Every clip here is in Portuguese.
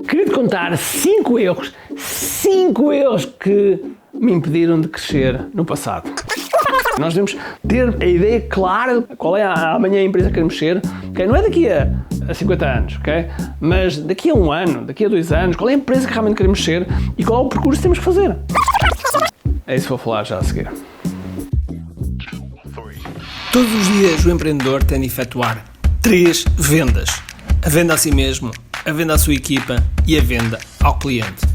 Queria-te contar 5 erros que me impediram de crescer no passado. Nós devemos ter a ideia clara de qual é amanhã a empresa que queremos ser, okay? Não é daqui a 50 anos, okay? Mas daqui a 1 ano, daqui a 2 anos, qual é a empresa que realmente queremos ser e qual é o percurso que temos que fazer. É isso que vou falar já a seguir. Todos os dias o empreendedor tem de efetuar 3 vendas. A venda a si mesmo, a venda à sua equipa e a venda ao cliente.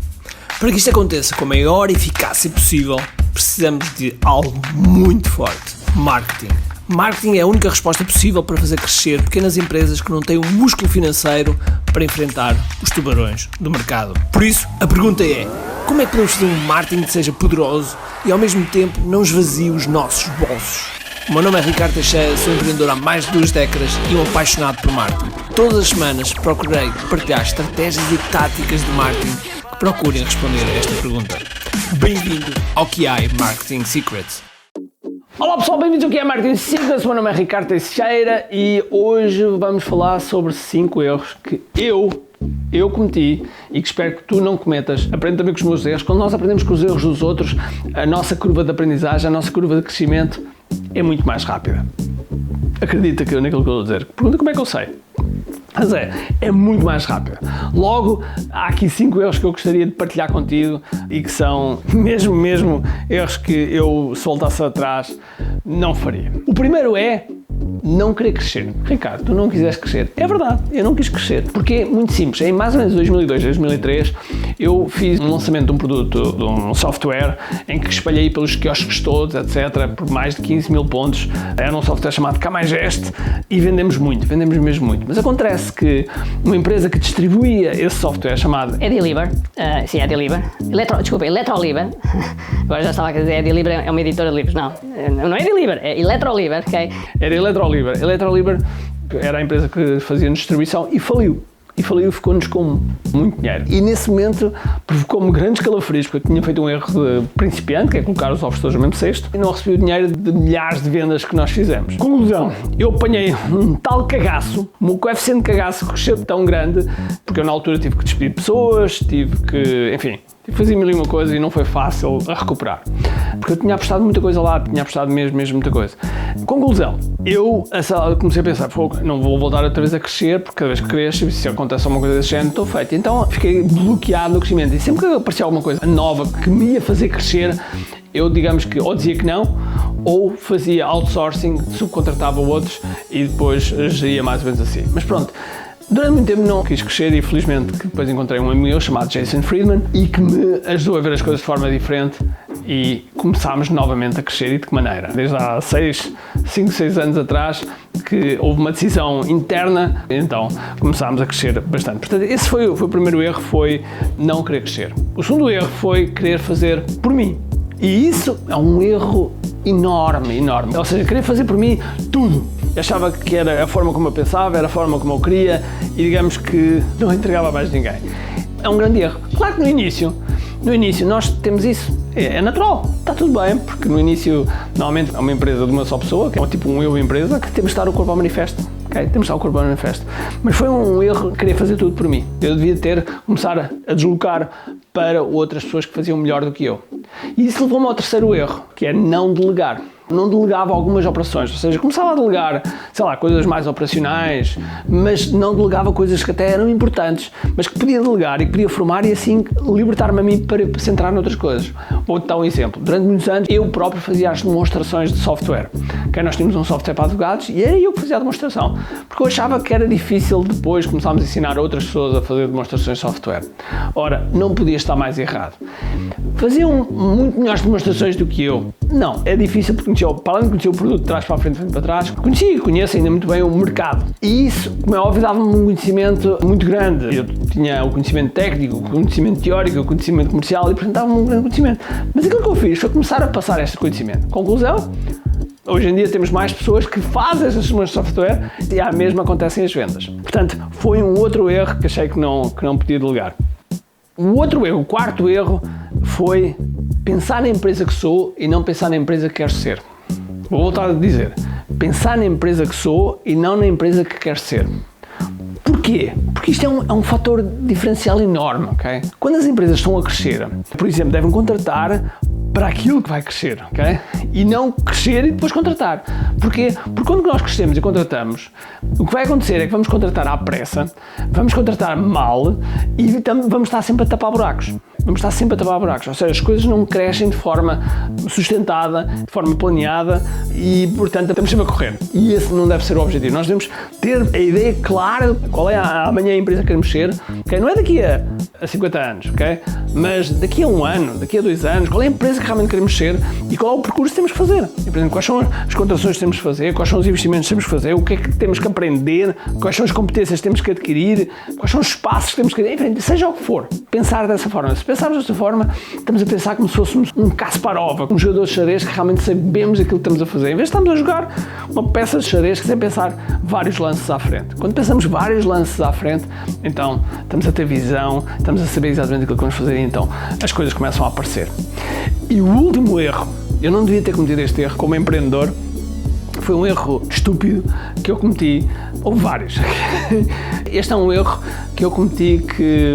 Para que isto aconteça com a maior eficácia possível, precisamos de algo muito forte: marketing. Marketing é a única resposta possível para fazer crescer pequenas empresas que não têm um músculo financeiro para enfrentar os tubarões do mercado. Por isso, a pergunta é: como é que podemos fazer um marketing que seja poderoso e ao mesmo tempo não esvazie os nossos bolsos? O meu nome é Ricardo Teixeira, sou empreendedor há mais de 2 décadas e um apaixonado por marketing. Todas as semanas procurei partilhar estratégias e táticas de marketing que procurem responder a esta pergunta. Bem-vindo ao QI Marketing Secrets. Olá pessoal, bem-vindos ao QI Marketing Secrets. O meu nome é Ricardo Teixeira e hoje vamos falar sobre 5 erros que eu cometi e que espero que tu não cometas. Aprendo também com os meus erros. Quando nós aprendemos com os erros dos outros, a nossa curva de aprendizagem, a nossa curva de crescimento é muito mais rápida. Acredita naquilo que eu estou a dizer. Pergunta como é que eu sei. Mas é muito mais rápido. Logo, há aqui 5 erros que eu gostaria de partilhar contigo e que são mesmo erros que eu, se voltasse atrás, não faria. O primeiro é não querer crescer. Ricardo, tu não quiseste crescer. É verdade, eu não quis crescer. Porque é muito simples. Em mais ou menos 2002, 2003, eu fiz um lançamento de um produto, de um software, em que espalhei pelos quiosques todos, etc., por mais de 15 mil pontos. Era um software chamado Camagest e vendemos mesmo muito. Mas acontece que uma empresa que distribuía esse software chamado Ediliber, Ediliber, Electroliber, agora já estava a dizer Ediliber é uma editora de livros, não é Ediliber, é Electroliber, ok? Era Electroliber era a empresa que fazia distribuição e faliu, ficou-nos com muito dinheiro. E nesse momento provocou-me grandes calafrios, porque eu tinha feito um erro de principiante, que é colocar os ovos todos no mesmo cesto, e não recebi o dinheiro de milhares de vendas que nós fizemos. Conclusão, eu apanhei um tal cagaço, o meu coeficiente de cagaço cresceu tão grande, porque eu na altura tive que despedir pessoas, tive que fazer mil e uma coisa e não foi fácil a recuperar. Porque eu tinha apostado muita coisa lá, tinha apostado mesmo muita coisa. Conclusão, eu comecei a pensar, não vou voltar outra vez a crescer, porque cada vez que cresço, se acontece alguma coisa desse género, estou feito. Então fiquei bloqueado no crescimento. E sempre que aparecia alguma coisa nova que me ia fazer crescer, eu digamos que ou dizia que não, ou fazia outsourcing, subcontratava outros e depois geria mais ou menos assim. Mas pronto. Durante muito tempo não quis crescer e felizmente que depois encontrei um amigo meu chamado Jason Friedman e que me ajudou a ver as coisas de forma diferente e começámos novamente a crescer. E de que maneira? Desde há 5, 6 anos atrás que houve uma decisão interna, então começámos a crescer bastante. Portanto, esse foi o primeiro erro, foi não querer crescer. O segundo erro foi querer fazer por mim. E isso é um erro enorme. Ou seja, querer fazer por mim tudo. Eu achava que era a forma como eu pensava, era a forma como eu queria e digamos que não entregava a mais ninguém. É um grande erro. Claro que no início nós temos isso, é natural, está tudo bem, porque no início normalmente é uma empresa de uma só pessoa, que é tipo um eu empresa, que temos de estar o corpo ao manifesto. Okay? Temos de estar o corpo ao manifesto. Mas foi um erro querer fazer tudo por mim. Eu devia começar a deslocar para outras pessoas que faziam melhor do que eu. E isso levou-me ao terceiro erro, que é não delegar. Não delegava algumas operações, ou seja, começava a delegar, coisas mais operacionais, mas não delegava coisas que até eram importantes, mas que podia delegar e que podia formar e assim libertar-me a mim para centrar noutras coisas. Vou-te dar um exemplo. Durante muitos anos eu próprio fazia as demonstrações de software. Nós tínhamos um software para advogados e era eu que fazia a demonstração, porque eu achava que era difícil depois começarmos a ensinar outras pessoas a fazer demonstrações de software. Ora, não podia estar mais errado. Faziam muito melhores demonstrações do que eu. Não, é difícil porque para além de conhecer o produto de trás para a frente, frente para trás, conheço ainda muito bem o mercado. E isso, como é óbvio, dava-me um conhecimento muito grande. Eu tinha o conhecimento técnico, o conhecimento teórico, o conhecimento comercial e, portanto, dava-me um grande conhecimento. Mas aquilo que eu fiz foi começar a passar este conhecimento. Conclusão, hoje em dia temos mais pessoas que fazem estas demonstrações de software e à mesma acontecem as vendas. Portanto, foi um outro erro que achei que não podia delegar. O quarto erro foi pensar na empresa que sou e não pensar na empresa que quero ser. Vou voltar a dizer, pensar na empresa que sou e não na empresa que quero ser. Porquê? Porque isto é um fator diferencial enorme, ok? Quando as empresas estão a crescer, por exemplo, devem contratar para aquilo que vai crescer, ok? E não crescer e depois contratar. Porquê? Porque quando nós crescemos e contratamos, o que vai acontecer é que vamos contratar à pressa, vamos contratar mal e vamos estar sempre a tapar buracos. Vamos estar sempre a tapar buracos. Ou seja, as coisas não crescem de forma sustentada, de forma planeada e, portanto, estamos sempre a correr. E esse não deve ser o objetivo. Nós devemos ter a ideia clara de qual é amanhã a empresa que queremos ser, okay? Não é daqui a 50 anos, ok? Mas daqui a 1 ano, daqui a 2 anos, qual é a empresa que realmente queremos ser e qual é o percurso que temos que fazer. E, por exemplo, quais são as contratações que temos que fazer, quais são os investimentos que temos que fazer, o que é que temos que aprender, quais são as competências que temos que adquirir, quais são os espaços que temos que adquirir, enfim, seja o que for. Pensar dessa forma. Se pensarmos dessa forma, estamos a pensar como se fôssemos um Kasparov, um jogador de xadrez que realmente sabemos aquilo que estamos a fazer. Em vez de estarmos a jogar uma peça de xadrez sem pensar vários lances à frente. Quando pensamos vários lances à frente, então estamos a ter visão, estamos a saber exatamente aquilo que vamos fazer e então as coisas começam a aparecer. E o último erro, eu não devia ter cometido este erro como empreendedor, foi um erro estúpido que eu cometi, houve vários. Este é um erro que eu cometi que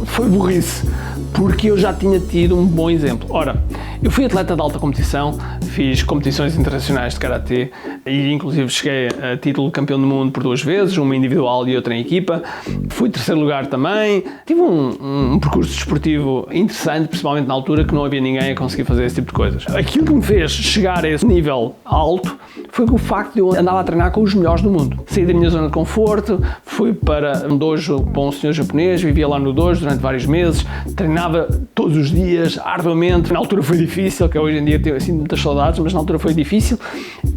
foi burrice, porque eu já tinha tido um bom exemplo. Ora, eu fui atleta de alta competição, fiz competições internacionais de Karatê e inclusive cheguei a título de campeão do mundo por 2 vezes, uma individual e outra em equipa. Fui 3º lugar também. Tive um percurso desportivo interessante, principalmente na altura que não havia ninguém a conseguir fazer esse tipo de coisas. Aquilo que me fez chegar a esse nível alto foi o facto de eu andar a treinar com os melhores do mundo. Saí da minha zona de conforto, fui para um dojo para um senhor japonês, vivia lá no dojo durante vários meses, treinava todos os dias, arduamente. Na altura foi difícil, que hoje em dia tenho assim muitas saudades, mas na altura foi difícil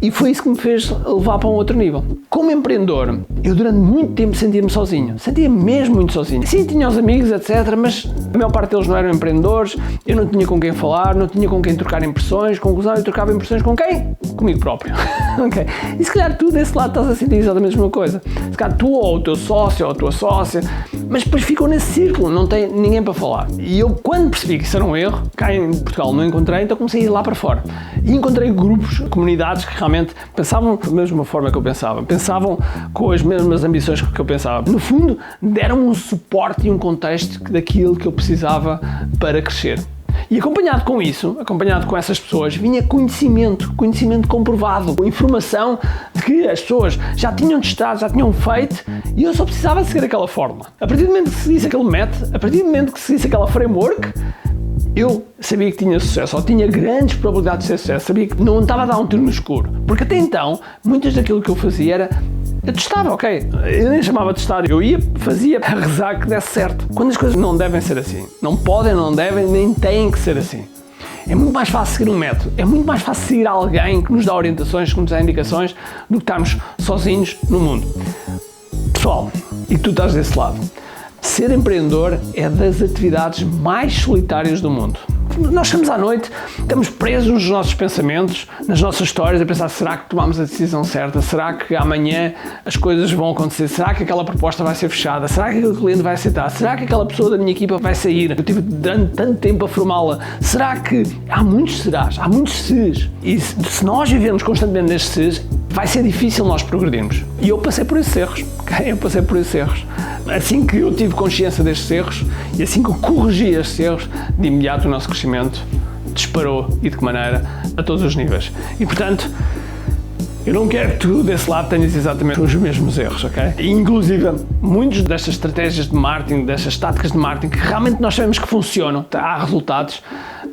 e foi isso que me fez levar para um outro nível. Como empreendedor, eu durante muito tempo sentia-me sozinho, sentia-me mesmo muito sozinho. Sim, tinha os amigos, etc, mas a maior parte deles não eram empreendedores, eu não tinha com quem falar, não tinha com quem trocar impressões, conclusão, eu trocava impressões com quem? Comigo próprio. Okay. E se calhar tu desse lado estás a sentir exatamente a mesma coisa. Se calhar tu ou o teu sócio ou a tua sócia, mas depois ficam nesse círculo, não tem ninguém para falar. E eu, quando percebi que isso era um erro, cá em Portugal não encontrei, então comecei a ir lá para fora. E encontrei grupos, comunidades que realmente pensavam da mesma forma que eu pensava, pensavam com as mesmas ambições que eu pensava. No fundo, deram um suporte e um contexto daquilo que eu precisava para crescer. E acompanhado com isso, acompanhado com essas pessoas, vinha conhecimento comprovado, informação de que as pessoas já tinham testado, já tinham feito e eu só precisava de seguir aquela fórmula. A partir do momento que seguisse aquele método, a partir do momento que seguisse aquela framework, eu sabia que tinha sucesso, ou tinha grandes probabilidades de ter sucesso, sabia que não estava a dar um tiro no escuro. Porque até então, muitas daquilo que eu fazia era eu testava, ok? Eu nem chamava de testar, eu ia, fazia para rezar que desse certo. Quando as coisas não devem ser assim. Não podem, não devem, nem têm que ser assim. É muito mais fácil seguir um método, é muito mais fácil seguir alguém que nos dá orientações, que nos dá indicações, do que estarmos sozinhos no mundo. Pessoal, e tu estás desse lado, ser empreendedor é das atividades mais solitárias do mundo. Nós chegamos à noite, estamos presos nos nossos pensamentos, nas nossas histórias, a pensar, será que tomamos a decisão certa? Será que amanhã as coisas vão acontecer? Será que aquela proposta vai ser fechada? Será que aquele cliente vai aceitar? Será que aquela pessoa da minha equipa vai sair? Eu tive tanto tempo a formá-la. Será que... Há muitos serás, há muitos ses. E se nós vivermos constantemente nestes ses, vai ser difícil nós progredirmos. E eu passei por esses erros, ok? Eu passei por esses erros. Assim que eu tive consciência destes erros e assim que eu corrigi estes erros, de imediato o nosso crescimento disparou e de que maneira? A todos os níveis. E portanto, eu não quero que tu desse lado tenhas exatamente os mesmos erros, ok? E inclusive, muitas destas estratégias de marketing, destas táticas de marketing que realmente nós sabemos que funcionam, há resultados.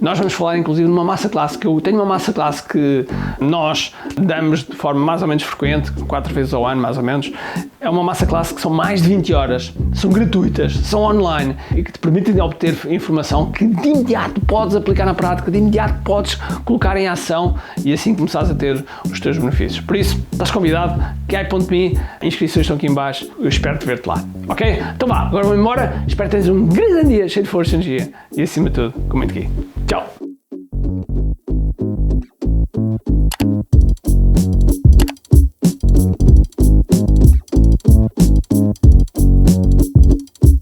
Nós vamos falar inclusive numa masterclass, que eu tenho uma masterclass que nós damos de forma mais ou menos frequente, 4 vezes ao ano mais ou menos. É uma masterclass que são mais de 20 horas, são gratuitas, são online e que te permitem obter informação que de imediato podes aplicar na prática, de imediato podes colocar em ação e assim começares a ter os teus benefícios. Por isso, estás convidado, ki.me, inscrições estão aqui em baixo, eu espero te ver-te lá, ok? Então vá, agora vou embora, espero que tenhas um grande dia cheio de força e energia e acima de tudo, com muito aqui. Tchau!